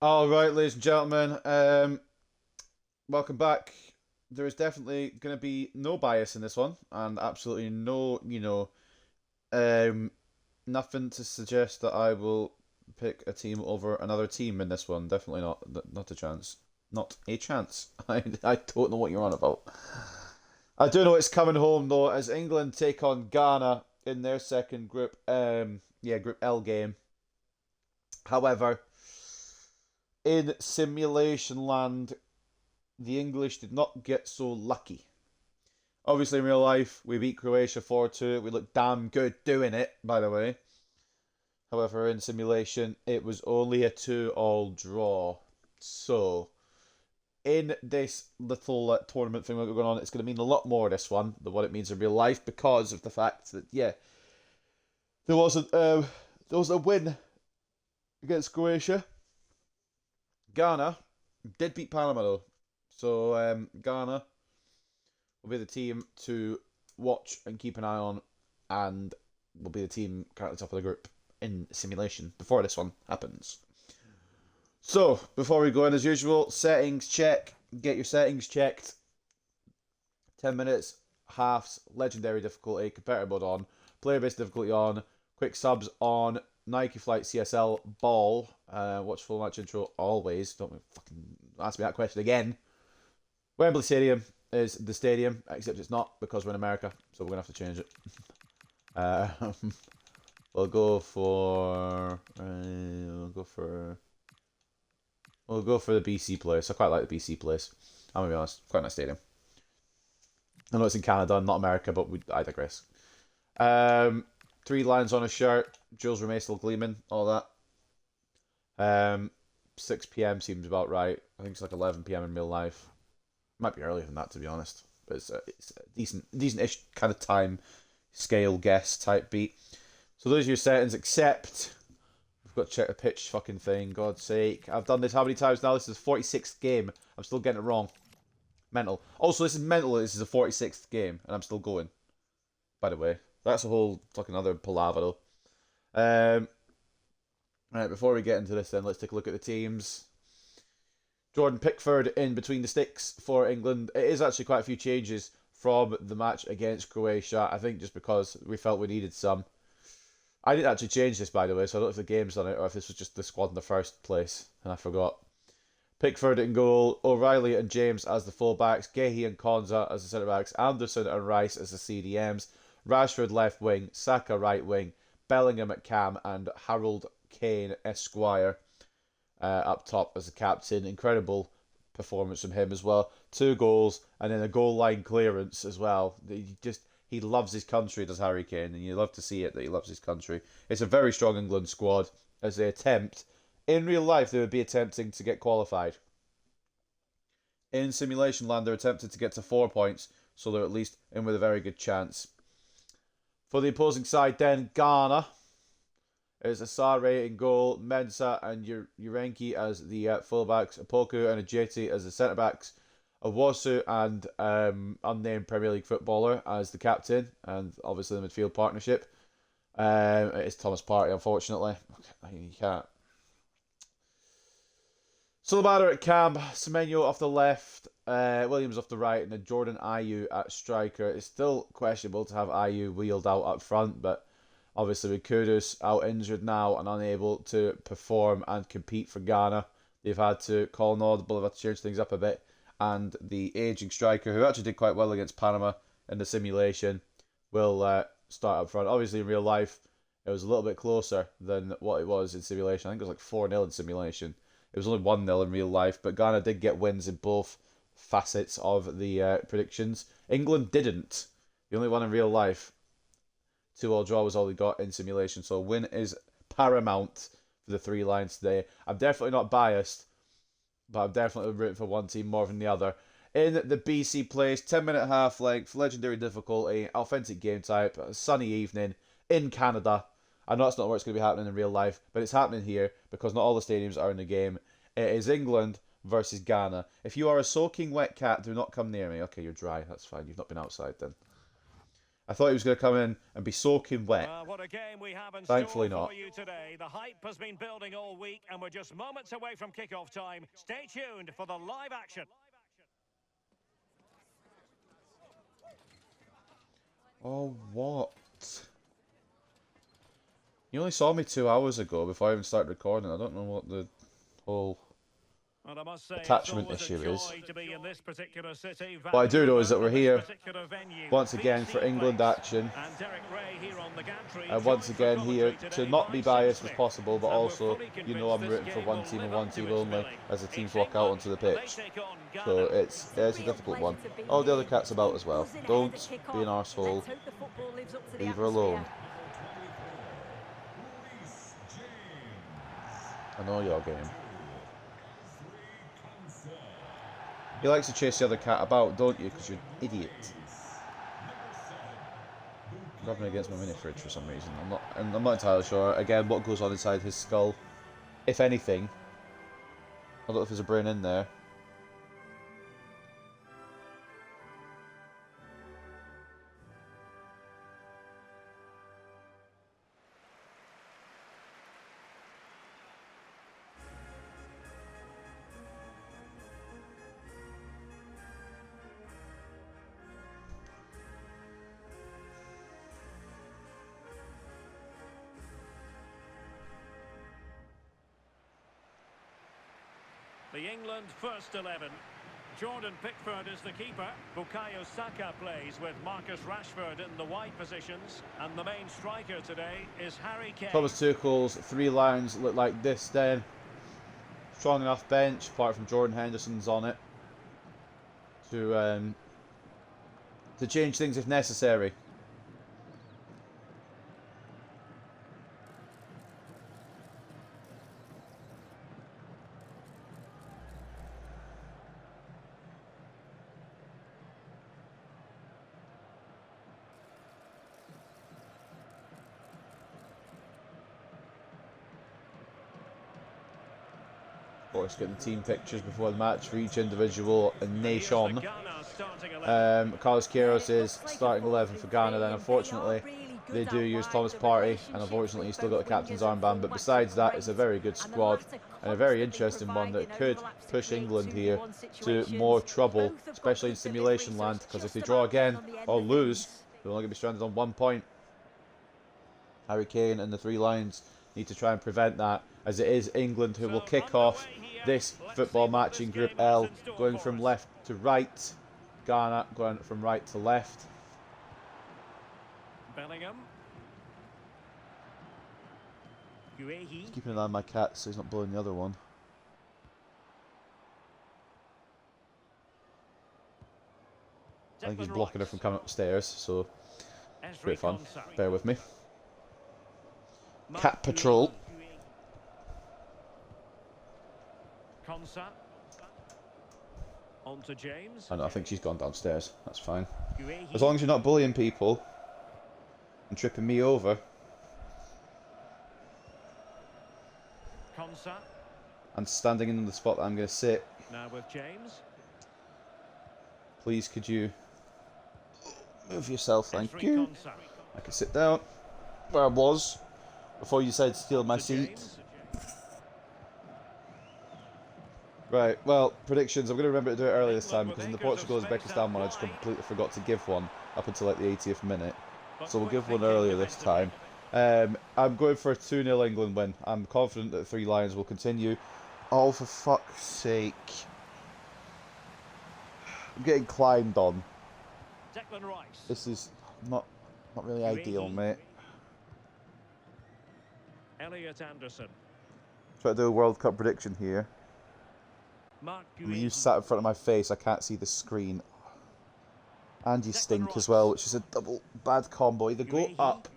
All right, ladies and gentlemen, welcome back. There is definitely going to be no bias in this one, and absolutely no, um, nothing to suggest that I will pick a team over another team in this one. Definitely not, not a chance. Not a chance. I don't know what you're on about. I do know it's coming home though, as England take on Ghana in their second group, Group L game. However, in simulation land, the English did not get so lucky. Obviously, in real life, we beat Croatia 4-2. We looked damn good doing it, by the way. However, in simulation, it was only a 2-all draw. So, in this little tournament thing that we're going on, it's going to mean a lot more, this one, than what it means in real life because of the fact that, there wasn't, there was a win against Croatia. Ghana did beat Panama, though. So, Ghana will be the team to watch and keep an eye on, and will be the team currently top of the group in simulation before this one happens. So, before we go in, as usual, settings check. Get your settings checked. 10 minutes, halves, legendary difficulty, competitive mode on, player based difficulty on, quick subs on, Nike Flight CSL ball. Watch full match intro always. Don't fucking ask me that question again. Wembley Stadium is the stadium, except it's not because we're in America, so we're gonna have to change it. We'll go for the BC place. I quite like the BC place. I'm gonna be honest, quite a nice stadium. I know it's in Canada, not America, but I digress. 3 lines on a shirt, Jules Rimet still gleaming, all that. 6 p.m. seems about right. I think it's like 11 p.m. in real life. Might be earlier than that, to be honest. But it's a decent-ish kind of time scale guess type beat. So those are your settings, except we've got to check the pitch fucking thing. God's sake, I've done this how many times now? This is the 46th game. I'm still getting it wrong. Mental. Also, this is mental. This is the 46th game, and I'm still going. By the way, that's a whole fucking other palaver though. Right, before we get into this, then let's take a look at the teams. Jordan Pickford in between the sticks for England. It is actually quite a few changes from the match against Croatia. I think just because we felt we needed some. I didn't actually change this, by the way, so I don't know if the game's done it or if this was just the squad in the first place, and I forgot. Pickford in goal, O'Reilly and James as the fullbacks, Gehi and Konza as the centre-backs, Anderson and Rice as the CDMs, Rashford left wing, Saka right wing, Bellingham at cam, and Harold Kane Esquire up top as the captain. Incredible performance from him as well. 2 goals and then a goal line clearance as well. He loves his country, does Harry Kane, and you love to see it that he loves his country. It's a very strong England squad as they attempt. In real life, they would be attempting to get qualified. In simulation land, they're attempting to get to 4 points, so they're at least in with a very good chance. For the opposing side, then Ghana is Asare in goal, Mensah and Urenki as the fullbacks, Apoku and Ajeti as the centre backs, Owosu and unnamed Premier League footballer as the captain, and obviously the midfield partnership. It's Thomas Partey, unfortunately. You can't. Sulabada at cam, Semenyo off the left, Williams off the right, and then Jordan Ayew at striker. It's still questionable to have Ayew wheeled out up front, but obviously with Kudus out injured now and unable to perform and compete for Ghana, they've had to call an audible, they've had to change things up a bit, and the ageing striker, who actually did quite well against Panama in the simulation, will start up front. Obviously in real life, it was a little bit closer than what it was in simulation. I think it was like 4-0 in simulation. It was only 1-0 in real life, but Ghana did get wins in both facets of the predictions. England didn't. The only one in real life. 2-all draw was all they got in simulation, so win is paramount for the 3 lines today. I'm definitely not biased, but I'm definitely rooting for one team more than the other. In the BC place, 10-minute half length, legendary difficulty, authentic game type, sunny evening in Canada. I know it's not where it's going to be happening in real life, but it's happening here because not all the stadiums are in the game. It is England versus Ghana. If you are a soaking wet cat, do not come near me. Okay, you're dry. That's fine. You've not been outside then. I thought he was going to come in and be soaking wet. What a game we have in Thankfully store not. for you today. The hype has been building all week, and we're just moments away from kickoff time. Stay tuned for the live action. Oh, what? You only saw me 2 hours ago before I even started recording. I don't know what the whole Well, I must say, attachment issue is. What I do know is that we're here once again for England action, and once again here to not be biased as possible, but also, you know, I'm rooting for one team and one team only as the teams walk out onto the pitch. So it's a difficult one. All the other cats about as well. Don't be an arsehole. Leave her alone. I know your game. He likes to chase the other cat about, don't you? Because you're an idiot. I'm rubbing against my mini fridge for some reason. I'm not entirely sure. Again, what goes on inside his skull, if anything. I don't know if there's a brain in there. The England first 11. Jordan Pickford is the keeper. Bukayo Saka plays with Marcus Rashford in the wide positions. And the main striker today is Harry Kane. Thomas Tuchel's 3 lines look like this then. Strong enough bench, apart from Jordan Henderson's on it, to change things if necessary. Of course, get the team pictures before the match for each individual nation. Carlos Queiroz is starting 11 for Ghana. Then, unfortunately, they do use Thomas Partey, and unfortunately, he's still got the captain's armband. But besides that, it's a very good squad and a very interesting one that could push England here to more trouble, especially in simulation land. Because if they draw again or lose, they're only going to be stranded on 1 point. Harry Kane and the 3 lions need to try and prevent that, as it is England who will kick off this football match in Group L, going from left to right. Ghana going from right to left. Bellingham. Just keeping an eye on my cat so he's not blowing the other one. I think he's blocking her from coming upstairs, so it's great fun. Bear with me. Cat patrol. On to James. I know, I think she's gone downstairs. That's fine. As long as you're not bullying people and tripping me over. And standing in the spot that I'm going to sit. Now with James. Please, could you move yourself? Thank you. I can sit down where I was before you decided to steal my seat. Right, well, predictions. I'm going to remember to do it early this time, because in the Portugal-Uzbekistan one I just completely forgot to give one up until like the 80th minute. So we'll give one earlier this time. I'm going for a 2-0 England win. I'm confident that the 3 Lions will continue. Oh, for fuck's sake. I'm getting climbed on. This is not really ideal, mate. Elliot Anderson. Try to do a World Cup prediction here. You sat in front of my face, I can't see the screen. And you stink as well, which is a double bad combo. Either go up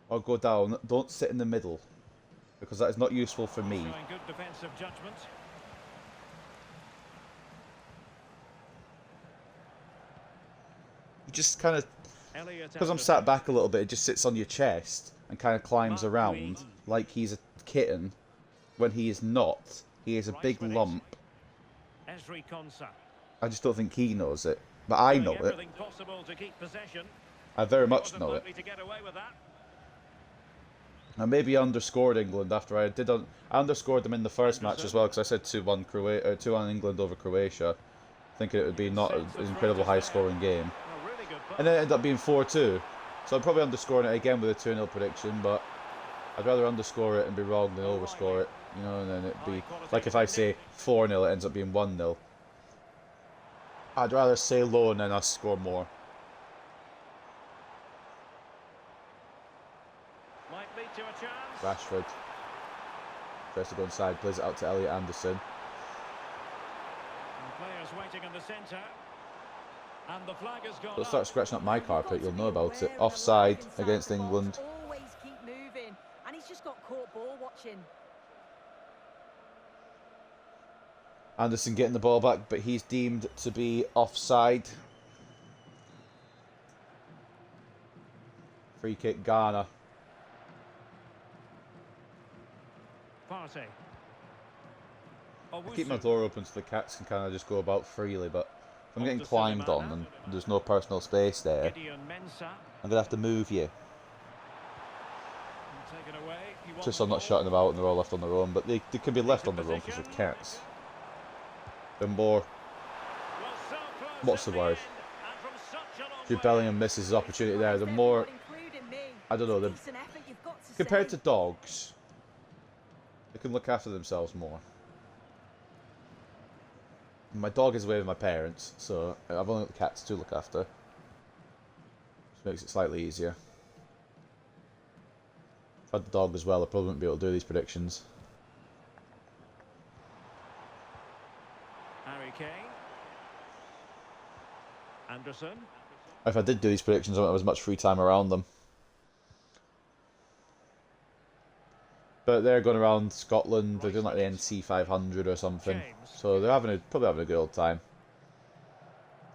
or go down. Don't sit in the middle, because that is not useful for me. Good defensive judgment. You just kind of, because I'm sat back a little bit, it just sits on your chest and kind of climbs around like he's a kitten, when he is not. He is a big lump. I just don't think he knows it, but I know it. I very He much wasn't know it. likely to get away with that. I maybe underscored England after I did. I underscored them in the first match as well because I said 2-1 2-1 England over Croatia, thinking it would be not an incredible high-scoring game, A really good and then it pass. ended up being 4-2. So I'm probably underscoring it again with a 2-0 prediction, but I'd rather underscore it and be wrong than overscore it, you know, and then it'd be like if I say 4-0, it ends up being 1-0. I'd rather say low and then us score more. Might lead to a chance. Rashford tries to go inside, plays it out to Elliot Anderson. And players waiting in the centre. And the flag has gone Don't up. start scratching up my carpet, you'll know about it. Offside against England. Always keep moving, and he's just got caught ball watching. Anderson getting the ball back, but he's deemed to be offside. Free kick, Ghana. Partey. I keep my door open so the cats can kind of just go about freely, but if I'm getting climbed on and there's no personal space there, I'm going to have to move you. Just so I'm not shutting about and they're all left on their own, but they can be left on their own because they're cats. The more, what's the word? Jude Bellingham misses his opportunity there. The more, I don't know, compared to dogs, they can look after themselves more. My dog is away with my parents, so I've only got the cats to look after. Which makes it slightly easier. If I had the dog as well, I probably wouldn't be able to do these predictions. Harry Kane. Anderson. If I did do these predictions, I wouldn't have as much free time around them. But they're going around Scotland, they're doing like the NC 500 or something. So they're probably having a good old time.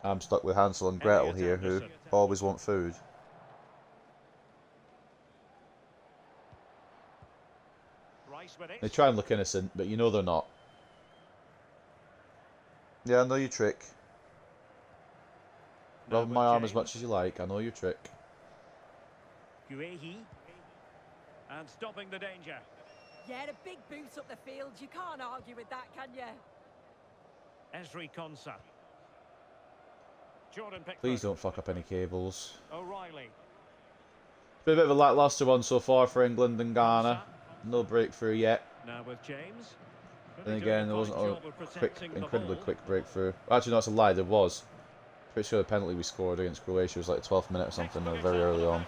I'm stuck with Hansel and Gretel here, who always want food. They try and look innocent, but you know they're not. Yeah, I know your trick. Rub my arm as much as you like, I know your trick. Guehi. And stopping the danger. Yeah, the big boot up the field. You can't argue with that, can you? Esri Konsa. Jordan Pickford. Please don't fuck up any cables. O'Reilly. It's been a bit of a lacklustre one so far for England and Ghana. No breakthrough yet. Now with James. Then again, there wasn't a incredibly quick breakthrough. Actually, no, that's a lie. There was. Pretty sure the penalty we scored against Croatia was like the 12th minute or something, or very early on.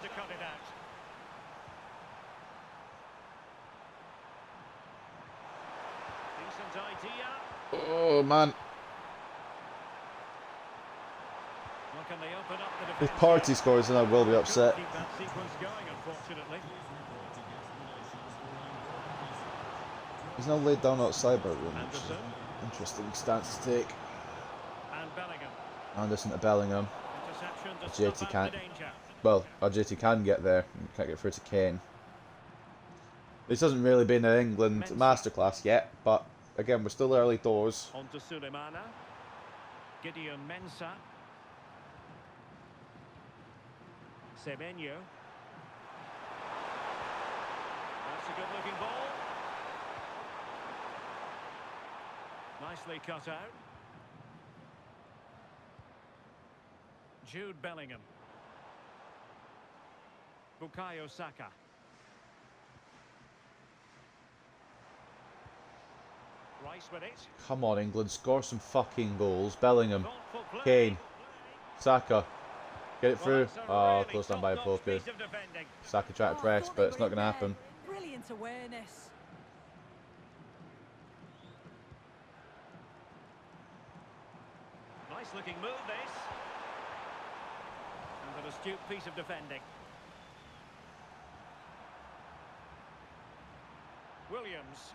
Oh man. If Partey scores, then I will be upset. He's now laid down outside my room. Interesting stance to take. Anderson to Bellingham. JT can't. Well, JT can get there. Can't get through to Kane. This hasn't really been an England masterclass yet, but again, we're still early doors. On to Sulemana. Gideon Mensah. Semenyo. That's a good-looking ball. Nicely cut out. Jude Bellingham. Bukayo Saka. Rice with it. Come on, England, score some fucking goals. Bellingham, Kane, Saka, get it through. Oh, close down by Poku. Saka trying to press, but it's not going to happen. Brilliant awareness. Nice looking move this. And an astute piece of defending. Williams.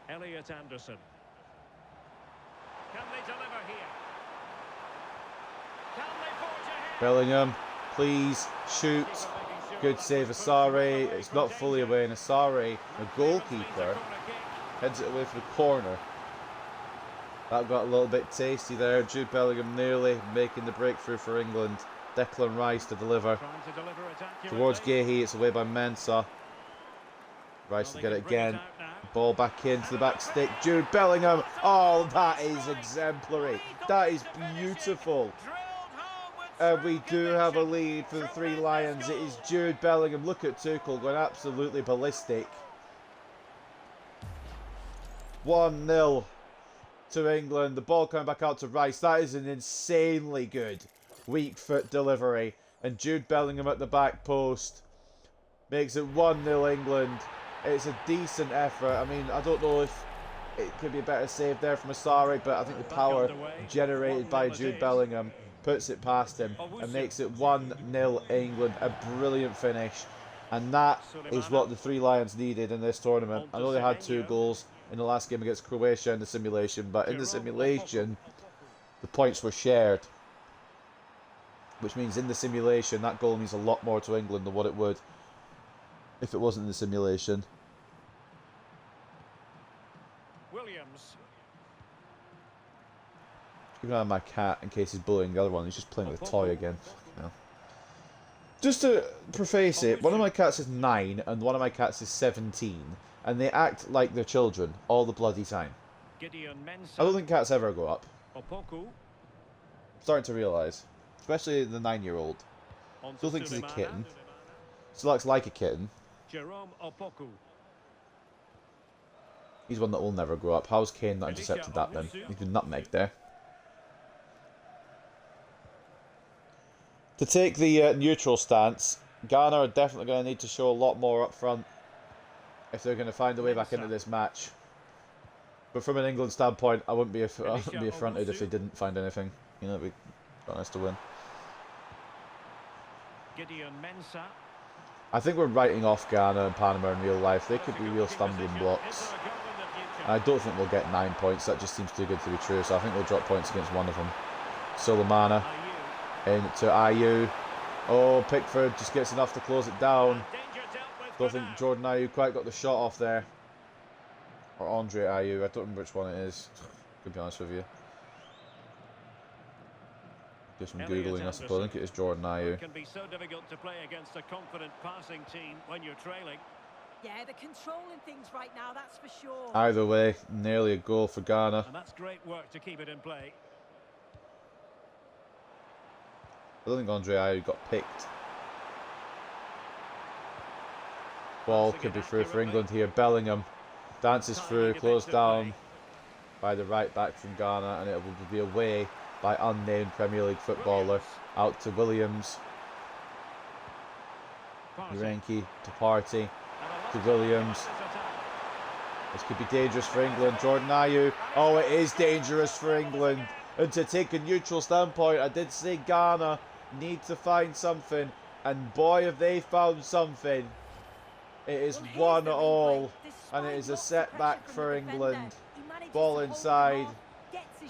Elliot Anderson. Can they deliver here? Can they forge ahead? Bellingham, please shoot. Good save, Asari. It's not fully away, and Asari, the goalkeeper, Heads it away for the corner. That got a little bit tasty there. Jude Bellingham nearly making the breakthrough for England. Declan Rice to deliver. Towards Gahey, it's away by Mensah. Rice to get it again. Ball back into the back stick. Jude Bellingham. Oh, that is exemplary. That is beautiful. And we do have a lead for the Three Lions. It is Jude Bellingham. Look at Tuchel going absolutely ballistic. 1-0 to England. The ball coming back out to Rice. That is an insanely good weak foot delivery. And Jude Bellingham at the back post makes it 1-0 England. It's a decent effort. I mean, I don't know if it could be a better save there from Asari, but I think the power generated by Jude Bellingham puts it past him and makes it 1-0 England. A brilliant finish. And that is what the Three Lions needed in this tournament. I know they had 2 goals in the last game against Croatia in the simulation, but in the simulation, the points were shared. Which means in the simulation, that goal means a lot more to England than what it would if it wasn't in the simulation. Williams. Keep an eye on my cat in case he's bullying the other one. He's just playing with a toy again. Fucking hell. Just to preface it, one of my cats is 9 and one of my cats is 17. And they act like they're children all the bloody time. I don't think cats ever grow up. I'm starting to realise. Especially the 9-year-old. Still thinks he's a kitten. Still acts like a kitten. He's one that will never grow up. How's Kane not intercepted that then? He's been nutmegged there. To take the neutral stance, Ghana are definitely going to need to show a lot more up front if they're going to find a way back into this match. But from an England standpoint, I wouldn't be affronted if they didn't find anything. You know, it'd be nice to win. I think we're writing off Ghana and Panama in real life. They could be real stumbling blocks. And I don't think we'll get 9 points. That just seems too good to be true. So I think we'll drop points against one of them. Solomana into Ayew. Oh, Pickford just gets enough to close it down. Don't think Jordan Ayew quite got the shot off there. Or Andre Ayew. I don't remember which one it is. To be honest with you. Do some googling, I suppose. I think it is Jordan Ayew. It can be so difficult to play against a confident passing team when you're trailing. Yeah, they're controlling things right now, that's for sure. Either way, nearly a goal for Ghana. And that's great work to keep it in play. I don't think Andre Ayew got picked. Ball could be through for England here. Bellingham dances through, closed down by the right back from Ghana, and it will be away by unnamed Premier League footballer. Out to Williams. Urenki to Partey. To Williams. This could be dangerous for England. Jordan Ayew. Oh, it is dangerous for England. And to take a neutral standpoint, I did say Ghana need to find something. And boy, have they found something. It is 1-1. And it is a setback for England. Ball inside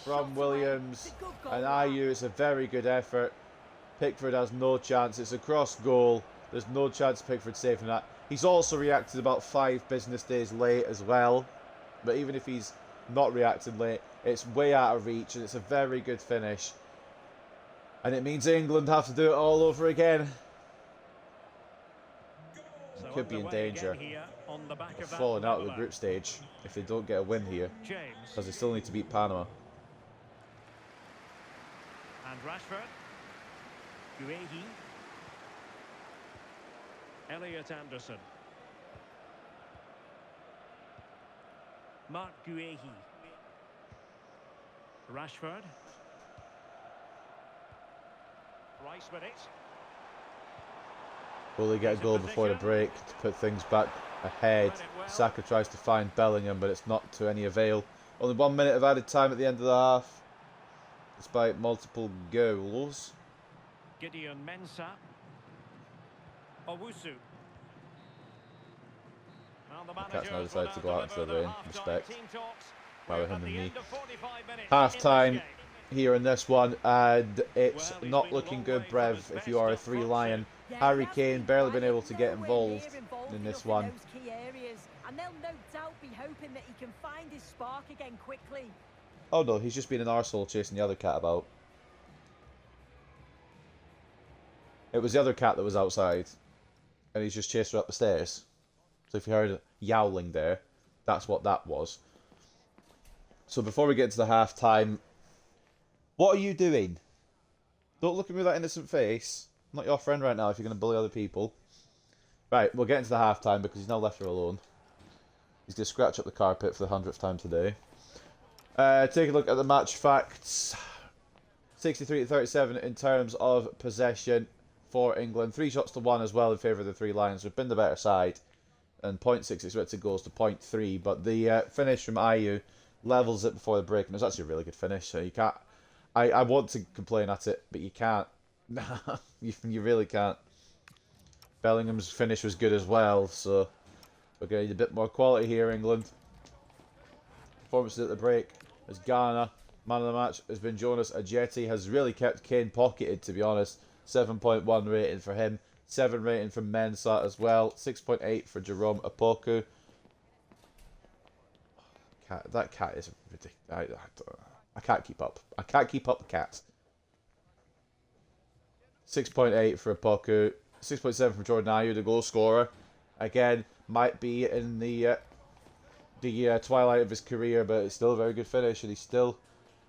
from Williams. And Ayew, it's a very good effort. Pickford has no chance. It's a cross goal. There's no chance of Pickford saving that. He's also reacted about 5 business days late as well. But even if he's not reacted late, it's way out of reach. And it's a very good finish. And it means England have to do it all over again. They could be in danger of falling out of the group stage if they don't get a win here. Because they still need to beat Panama. And Rashford. Guehi. Elliot Anderson. Mark Guehi. Rashford. Rice with it. Will they get a goal before the break to put things back ahead? Saka tries to find Bellingham, but it's not to any avail. Only 1 minute of added time at the end of the half, despite multiple goals. Gideon Mensah. Owusu. Cat's now decided to go out into the rain. Respect. Rather him than me. Half time here in this one, and it's not looking good, Brev, if you are a Three Lion. Harry Kane barely been able to get involved in this one. And they'll no doubt be hoping that he can find his spark again quickly. Oh no, he's just been an arsehole chasing the other cat about. It was the other cat that was outside, and he's just chased her up the stairs. So if you heard yowling there, that's what that was. So before we get to the half-time, what are you doing? Don't look at me with that innocent face. I'm not your friend right now if you're going to bully other people. Right, we'll get into the half-time because he's now left her alone. He's going to scratch up the carpet for the 100th time today. Take a look at the match facts. 63-37 in terms of possession for England. 3 shots to 1 as well in favour of the Three Lions. We've been the better side. And 0.6 expected goals to 0.3. But the finish from IU levels it before the break. And it was actually a really good finish. So you can't... I want to complain at it, but you can't. you really can't. Bellingham's finish was good as well. So we're going to need a bit more quality here, England. Performances at the break as Ghana. Man of the match has been Jonas Ajeti. Has really kept Kane pocketed, to be honest. 7.1 rating for him. 7 rating from Mensah as well. 6.8 for Jerome Opoku. That cat is ridiculous. I can't keep up. I can't keep up the cats. 6.8 for Opoku. 6.7 from Jordan Ayew, the goal scorer. Again, might be in the twilight of his career, but it's still a very good finish, and he's still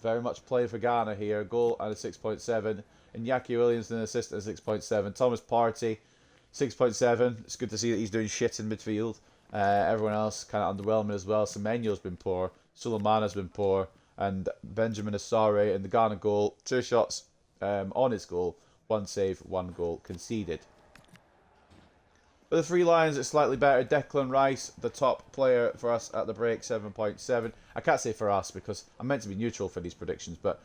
very much playing for Ghana here. A goal and a 6.7. Iñaki Williams, an assist and a 6.7. Thomas Partey, 6.7. It's good to see that he's doing shit in midfield. Everyone else kind of underwhelming as well. Semenyo's been poor. Sulemana's been poor. And Benjamin Asare in the Ghana goal. 2 shots on his goal. 1 save, 1 goal conceded. For the Three Lions, it's slightly better. Declan Rice, the top player for us at the break, 7.7. I can't say for us because I'm meant to be neutral for these predictions, but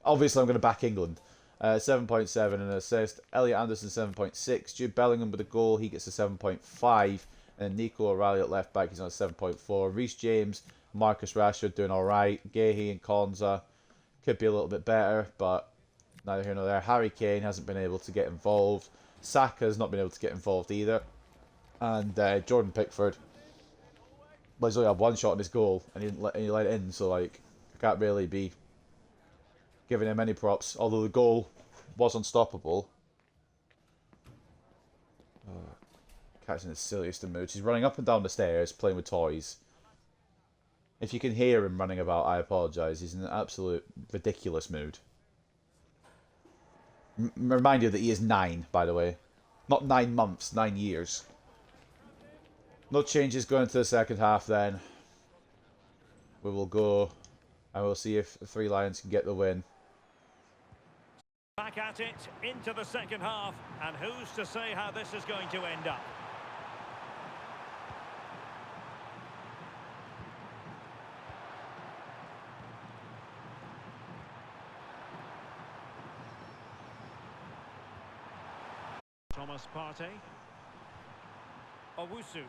obviously I'm going to back England. 7.7 and an assist. Elliot Anderson, 7.6. Jude Bellingham with a goal, he gets a 7.5. And Nico O'Reilly at left back, he's on a 7.4. Reece James, Marcus Rashford doing alright. Gahey and Konza could be a little bit better, but neither here nor there. Harry Kane hasn't been able to get involved. Saka has not been able to get involved either. And Jordan Pickford, well, he's only had 1 shot on his goal and he let it in, so like I can't really be giving him any props, although the goal was unstoppable. Cat's in the silliest of moods. He's running up and down the stairs playing with toys. If you can hear him running about, I apologise. He's in an absolute ridiculous mood. Remind you that he is 9, by the way. Not 9 months, 9 years. No changes going into the second half then. We will go and we'll see if the Three Lions can get the win. Back at it into the second half, and who's to say how this is going to end up? Thomas Partey. Owusu.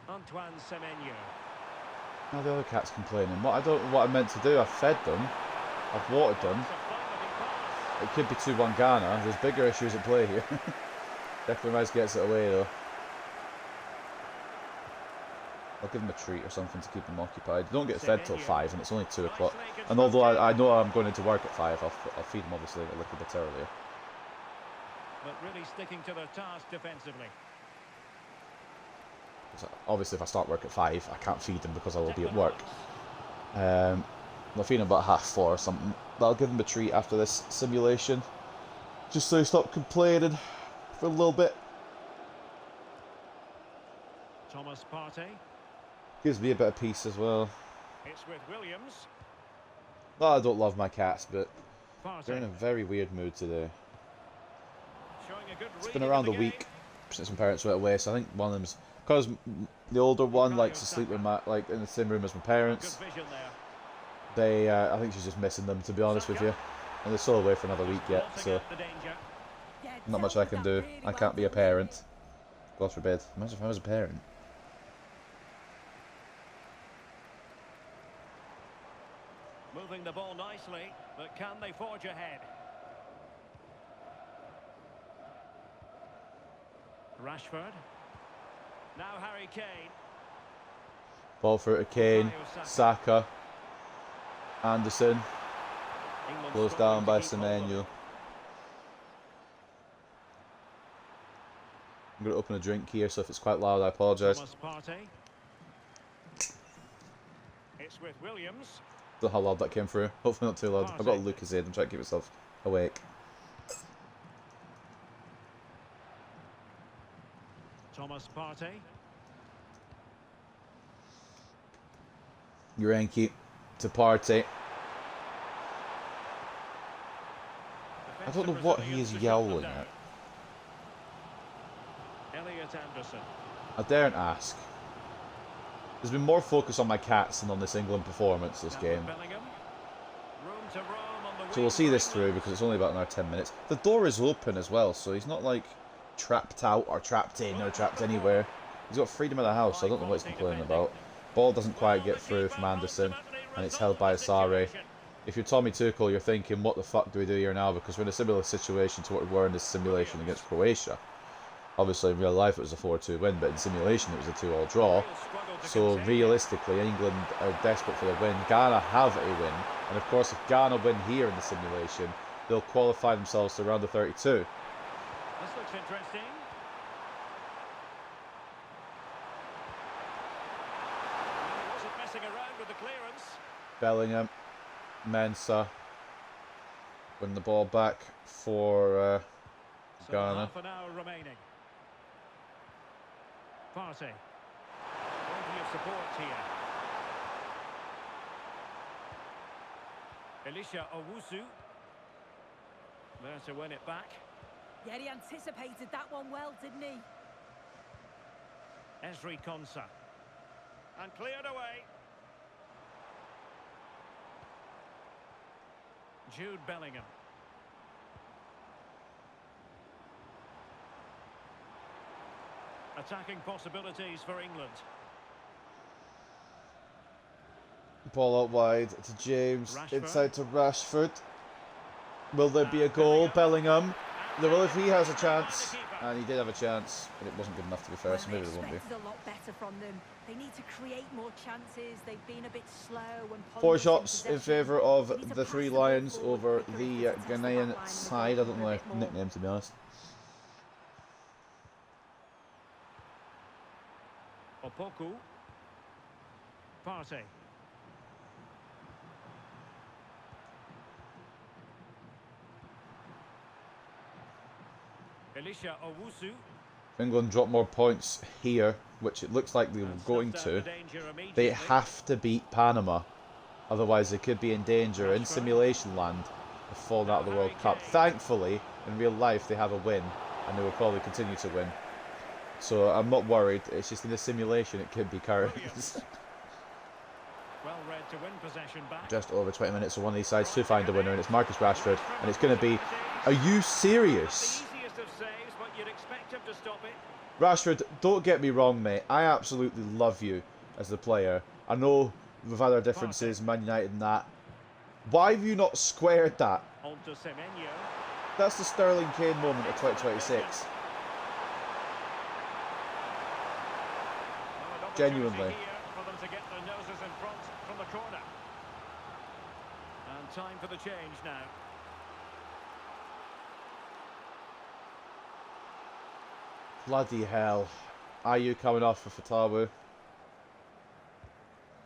Antoine Semenyo. Now the other cat's complaining. What I meant to do. I've fed them. I've watered them. It could be 2-1 Ghana. There's bigger issues at play here. Declan Rice gets it away though. I'll give him a treat or something to keep him occupied. They don't get fed till 5 and it's only 2 o'clock. And although I know I'm going into work at 5, I'll feed them obviously a little bit earlier. But really sticking to their task defensively. Obviously if I start work at 5, I can't feed them because I will be at work. I'll feed them about 4:30 or something. But I'll give them a treat after this simulation. Just so they stop complaining for a little bit. Thomas Partey. Gives me a bit of peace as well. It's with Williams. Well, I don't love my cats, but Partey. they're in a very weird mood today. Showing a good It's read been of around the a game. week since my parents went away, so I think one of them's because the older one likes to sleep in in the same room as my parents. Good vision there. I think she's just missing them, to be honest with you. And they're still away for another week yet, Spotting so out the danger. Yeah, not much I can do. I can't be a parent. God forbid. Imagine if I was a parent. Moving the ball nicely, but can they forge ahead? Rashford. Now Harry Kane. Ball through to Kane. Bukayo Saka. Anderson. England Closed struggling down by to keep hold of Semenyo. it. I'm going to open a drink here, so if it's quite loud, I apologise. Thomas Partey. It's with Williams. Don't know how loud that came through. Hopefully not too loud. I've got a Lucas in. I'm trying to keep myself awake. Thomas Partey. Urenki to Partey. I don't know what he is yowling at. Elliot Anderson. I daren't ask. There's been more focus on my cats than on this England performance this game. So we'll see this through because it's only about another 10 minutes. The door is open as well, so he's not like trapped out or trapped in or trapped anywhere. He's got freedom of the house, so I don't know what he's complaining about. Ball doesn't quite get through from Anderson, and it's held by Asare. If you're Tommy Tuchel, you're thinking, what the fuck do we do here now? Because we're in a similar situation to what we were in this simulation against Croatia. Obviously, in real life, it was a 4-2 win, but in simulation, it was a 2-2 draw. So, realistically, England are desperate for the win. Ghana have a win. And, of course, if Ghana win here in the simulation, they'll qualify themselves to round of 32. This looks interesting. He wasn't messing around with the clearance. Bellingham, Mensah, win the ball back for So Ghana. half an hour remaining. Partey. Plenty of support here. Elisha Owusu. There to win it back. Yeah, he anticipated that one well, didn't he? Esri Konsa. And cleared away. Jude Bellingham. Attacking possibilities for England. Ball out wide to James, Rashford. inside to Rashford. Will there be a goal? Bellingham. There will if he has a chance. And he did have a chance, but it wasn't good enough to be fair, Well, so they maybe there won't be. expected a lot better from them. They need to create more chances. They've been a bit slow and 4 ponderous shots in possession. favour They of need to the pass Three the ball Lions forward over quicker the if they're to test the back line Ghanaian and the side. I don't know goalkeeper a their bit more. nickname, to be honest. Opoku. Partey. Elisha Owusu. England drop more points here, which it looks like they were going to. They have to beat Panama, otherwise they could be in danger in simulation land of falling out of the World Cup. Thankfully, in real life they have a win, and they will probably continue to win. So I'm not worried. It's just in the simulation it could be curtains. Well read to win possession back. Just over 20 minutes for one of these sides to find a winner, and it's Marcus Rashford, and it's going to be. Are you serious? The easiest of saves, but you'd expect him to stop it. Rashford, don't get me wrong, mate. I absolutely love you as the player. I know we've had our differences, Man United and that. Why have you not squared that? On to Semenyo. That's the Sterling Kane moment of 2026. Well, an opportunity Genuinely. here for them to get their noses in front from the corner. And time for the change now. Bloody hell. Are you coming off for Fatawu?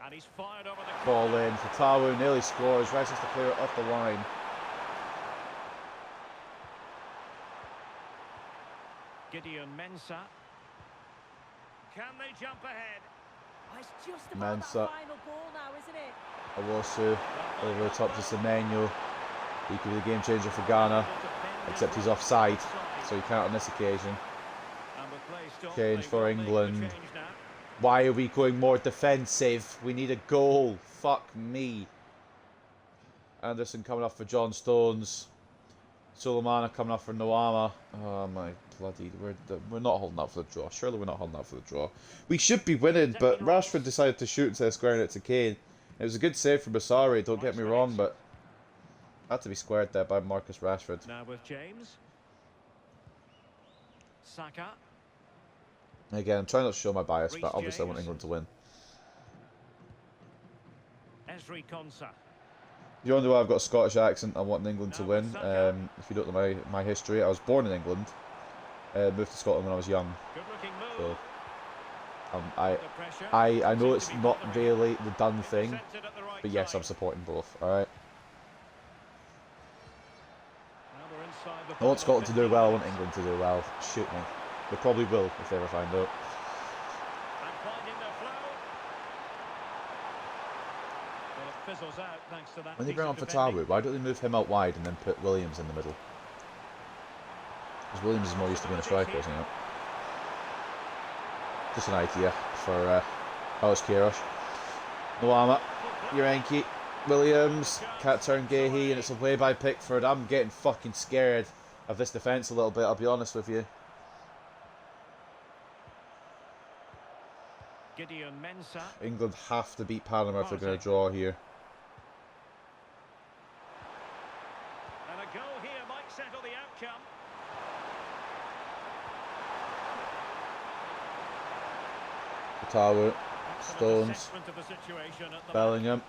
And he's fired over the Ball corner. in. Fatawu nearly scores. Rises to clear it off the line. Gideon Mensah. Can they jump ahead? Oh, it's just about Mensah. that final ball now, isn't it? Awosu over the top to Semenyo. He could be the game changer for Ghana, except he's offside, so he can't on this occasion. And with play stopped, Change they for will make the England. change now. Why are we going more defensive? We need a goal. Fuck me. Anderson coming off for John Stones. Sulemana coming off for Noama. Oh my bloody... We're not holding out for the draw. Surely we're not holding out for the draw. We should be winning, but Rashford decided to shoot instead of squaring it to Kane. It was a good save from Basari, don't get me wrong, but... Had to be squared there by Marcus Rashford. Now with James. Saka. Again, I'm trying not to show my bias, Reece but obviously I want James. England to win. Esri Konsa. You wonder why I've got a Scottish accent. I want England to Now win. Saka. If you don't know my history, I was born in England. Moved to Scotland when I was young. Good looking So move. I The pressure. I know Seemed it's to be not bothering. really the done thing, Intercepted at the right but yes, time. I'm supporting both. All right. Now we're inside the I want final Scotland to do 15 well. I want minutes. England to do well. Shoot me. They probably will if they ever find out. And finding their flow. Well, it fizzles out thanks to that When they piece bring of on defending. Fatawu, why don't they move him out wide and then put Williams in the middle? Because Williams is more used to being a striker, isn't he? Just an idea for Alex Queiroz. Noama, Urenki, Williams, can't turn Gahey, and it's away by Pickford. I'm getting fucking scared of this defence a little bit, I'll be honest with you. Gideon Mensah. England have to beat Panama if they're going to draw here. And a goal here might settle the outcome. Fatawu, Excellent Stones, assessment of the situation at the Bellingham,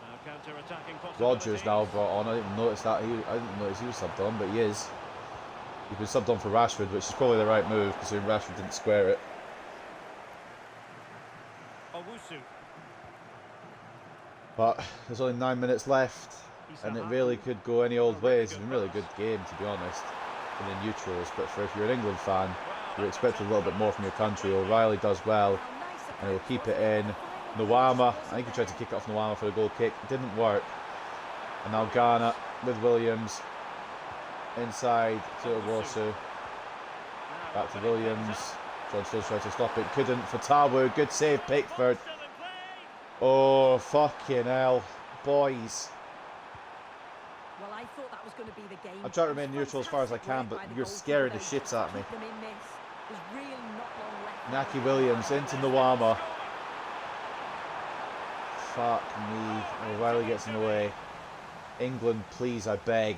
Now counter-attacking Rodgers possibilities. now brought on. I didn't notice that. I didn't notice he was subbed on, but he is. He's been subbed on for Rashford, which is probably the right move because Rashford didn't square it. Owusu. But there's only 9 minutes left, and it really could go any old way. It's been a really good game, to be honest, in the neutrals. But for if you're an England fan, you expect a little bit more from your country. O'Reilly does well, and he'll keep it in. Nwama, I think he tried to kick it off Nwama for the goal kick. Didn't work. And now Ghana with Williams. Inside to Owusu. Back to Williams. John Stones tried to stop it. Couldn't. Fatawu. Good save, Pickford. Still in play. Oh, fucking hell. Boys. Well, I thought that was going to be the game. I'm trying to remain neutral as far as I can, but you're scaring the shit out of me. Keep them in this. There's really not long left. Naki Williams into Nwama. Fuck me. O'Reilly gets in the way. England, please, I beg.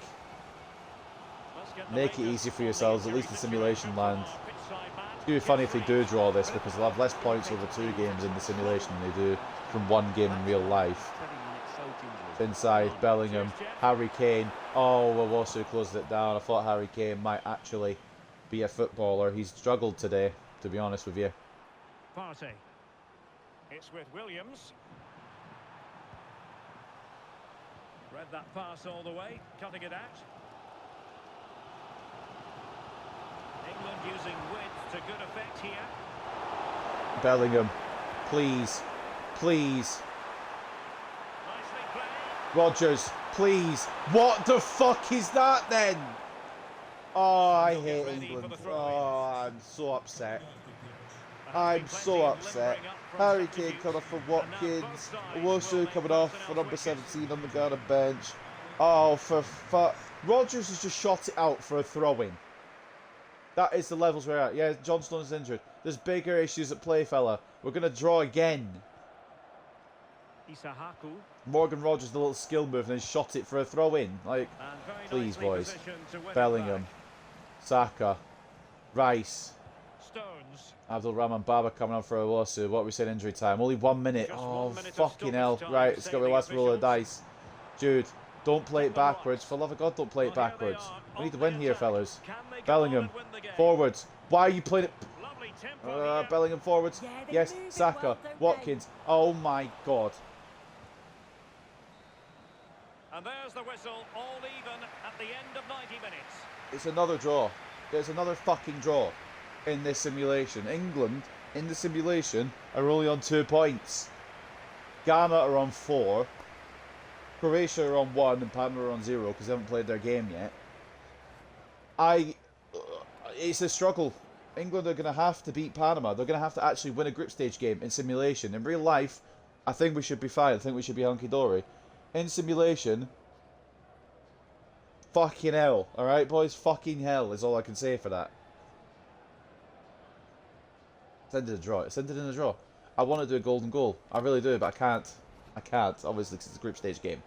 Let's get the Make it latest easy for on the yourselves, at injury least in simulation situation land. from our pitchside man. It's going to be funny if they do draw this because they'll have less points over 2 games in the simulation than they do from 1 game in real life. Inside, Bellingham, Harry Kane. Oh, Owusu closed it down. I thought Harry Kane might actually be a footballer. He's struggled today, to be honest with you. Partey. It's with Williams. Read that pass all the way, cutting it out. England using width to good effect here. Bellingham, please, please. Nicely played. Rodgers, please. What the fuck is that then? Oh, I He'll get hate ready for England. the throw-in. Oh, I'm so upset. There's been I'm so plenty upset. limbering up from Harry Kane substitutes, coming off for and now both Watkins. sides will Owusu make coming most off of for those number wickets. 17 on the Ghana bench. Oh, for fuck. Rodgers has just shot it out for a throw-in. That is the levels we're at. Yeah, John Stones injured. There's bigger issues at play, fella. We're going to draw again. Isahaku. Morgan Rodgers, the little skill move, and then shot it for a throw-in. Like, And very please, nicely boys. positioned to win it Bellingham, back. Saka, Rice, Stones. Abdul Rahman Baba coming on for Owusu. What we said injury time? Only 1 minute. Just Oh, 1 minute of fucking hell. stoppage time Right, to it's save got to be the last roll of the officials. dice. Jude, don't play it Couple of backwards. runs. For the love of God, don't play it Well, here they backwards. are, We need to on win the here, attack. fellas. Can they go on Bellingham, and win the game? forwards. Why are you playing it? Lovely tempo here. Bellingham forwards. Yeah, they Yes, move it Saka, well, don't Watkins. Oh my God. And there's the whistle, all even at the end of 90 minutes. It's another draw. There's another fucking draw in this simulation. England, in the simulation, are only on 2 points. Ghana are on 4. Croatia are on 1 and Panama are on 0 because they haven't played their game yet. It's a struggle. England are going to have to beat Panama. They're going to have to actually win a group stage game in simulation. In real life, I think we should be fine. I think we should be hunky-dory. In simulation, fucking hell. Alright, boys? Fucking hell is all I can say for that. It's ended a draw. It's ended in a draw. I want to do a golden goal. I really do, but I can't. I can't, obviously, because it's a group stage game.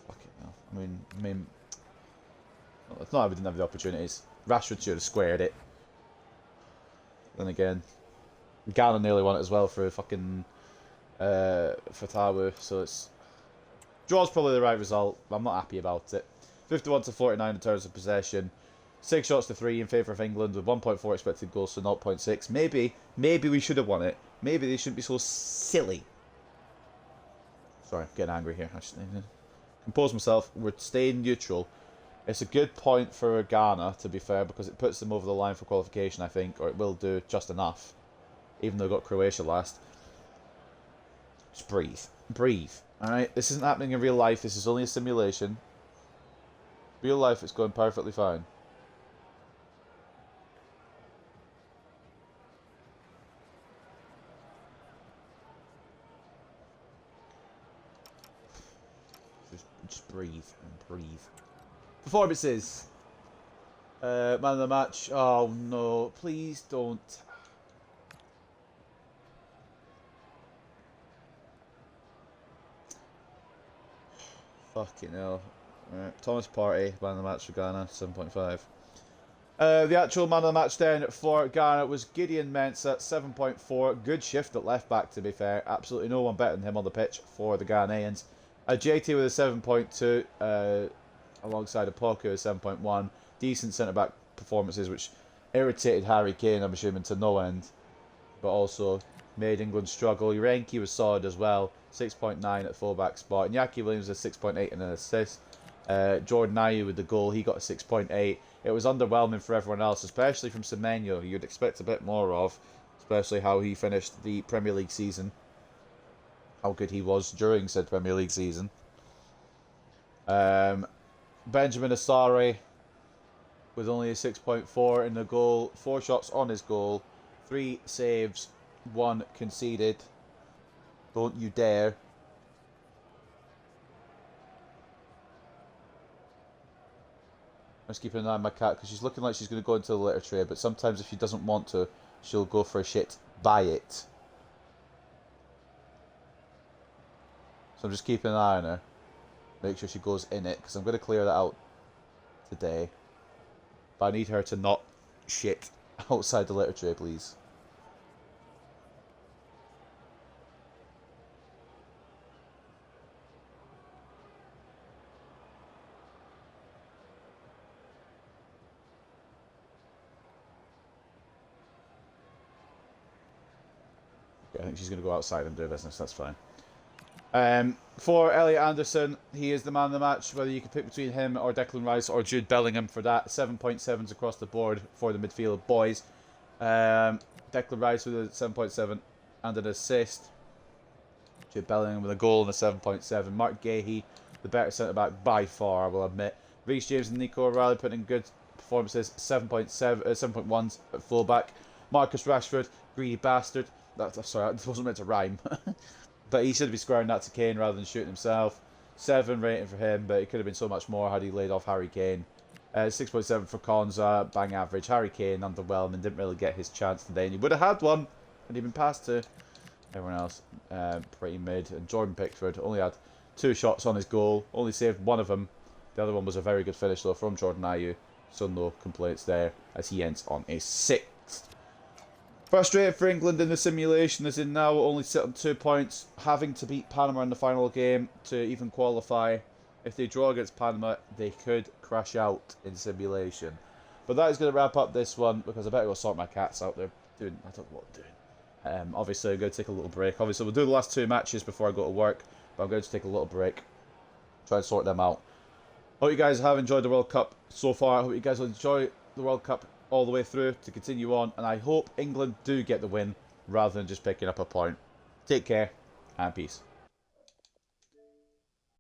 Fucking hell. I mean, well, it's not that we didn't have the opportunities. Rashford should have squared it. Then again, Ghana nearly won it as well for fucking Fatawu, so it's draw's probably the right result. But I'm not happy about it. 51-49 in terms of possession. 6 shots to 3 in favour of England with 1.4 expected goals to 0.6. Maybe we should have won it. Maybe they shouldn't be so silly. Sorry, I'm getting angry here. I just need to compose myself. We're staying neutral. It's a good point for Ghana, to be fair, because it puts them over the line for qualification, I think, or it will do just enough, even though we got Croatia last. Just breathe. Breathe. Alright? This isn't happening in real life. This is only a simulation. Real life, it's going perfectly fine. Just breathe and breathe. Performances. Man of the match. Oh no, please don't. Fucking hell. Right. Thomas Partey, man of the match for Ghana, 7.5. The actual man of the match then for Ghana was Gideon Mensah, 7.4. Good shift at left back, to be fair. Absolutely no one better than him on the pitch for the Ghanaians. JT with a 7.2, alongside a Poku at 7.1. Decent centre-back performances, which irritated Harry Kane, I'm assuming, to no end. But also made England struggle. Urenki was solid as well, 6.9 at full-back spot. And Iñaki Williams with 6.8 and an assist. Jordan Ayew with the goal, he got a 6.8. It was underwhelming for everyone else, especially from Semenyo, who you'd expect a bit more of, especially how he finished the Premier League season. How good he was during said Premier League season. Benjamin Asare with only a 6.4 in the goal. 4 shots on his goal. 3 saves. 1 conceded. Don't you dare. I'm just keeping an eye on my cat because she's looking like she's going to go into the litter tray, but sometimes if she doesn't want to, she'll go for a shit by it. So I'm just keeping an eye on her. Make sure she goes in it, because I'm going to clear that out today. But I need her to not shit outside the litter tray, please. Okay, I think she's going to go outside and do business, that's fine. For Elliot Anderson, he is the man of the match, whether you can pick between him or Declan Rice or Jude Bellingham for that. 7.7s across the board for the midfield boys. Declan Rice with a 7.7 and an assist. Jude Bellingham with a goal and a 7.7. Mark Gahey, the better centre-back by far, I will admit. Reece James and Nico O'Reilly putting in good performances. 7.1s at full-back. Marcus Rashford, greedy bastard. Sorry, that wasn't meant to rhyme. But he should be squaring that to Kane rather than shooting himself. 7 rating for him, but it could have been so much more had he laid off Harry Kane. 6.7 for Konza, bang average. Harry Kane, underwhelming, didn't really get his chance today. And he would have had one had he been passed to everyone else. Pretty mid. And Jordan Pickford only had 2 shots on his goal. Only saved 1 of them. The other one was a very good finish, though, from Jordan Ayew. So no complaints there, as he ends on a 6th. Frustrated for England in the simulation, as in now only sit on 2 points, having to beat Panama in the final game to even qualify. If they draw against Panama, they could crash out in simulation. But that is going to wrap up this one, because I better go sort my cats out. They're doing, I don't know what they're doing. Obviously, I'm going to take a little break. Obviously, we'll do the last 2 matches before I go to work, but I'm going to take a little break, try and sort them out. Hope you guys have enjoyed the World Cup so far. I hope you guys will enjoy the World Cup all the way through to continue on, and I hope England do get the win rather than just picking up a point. Take care and peace.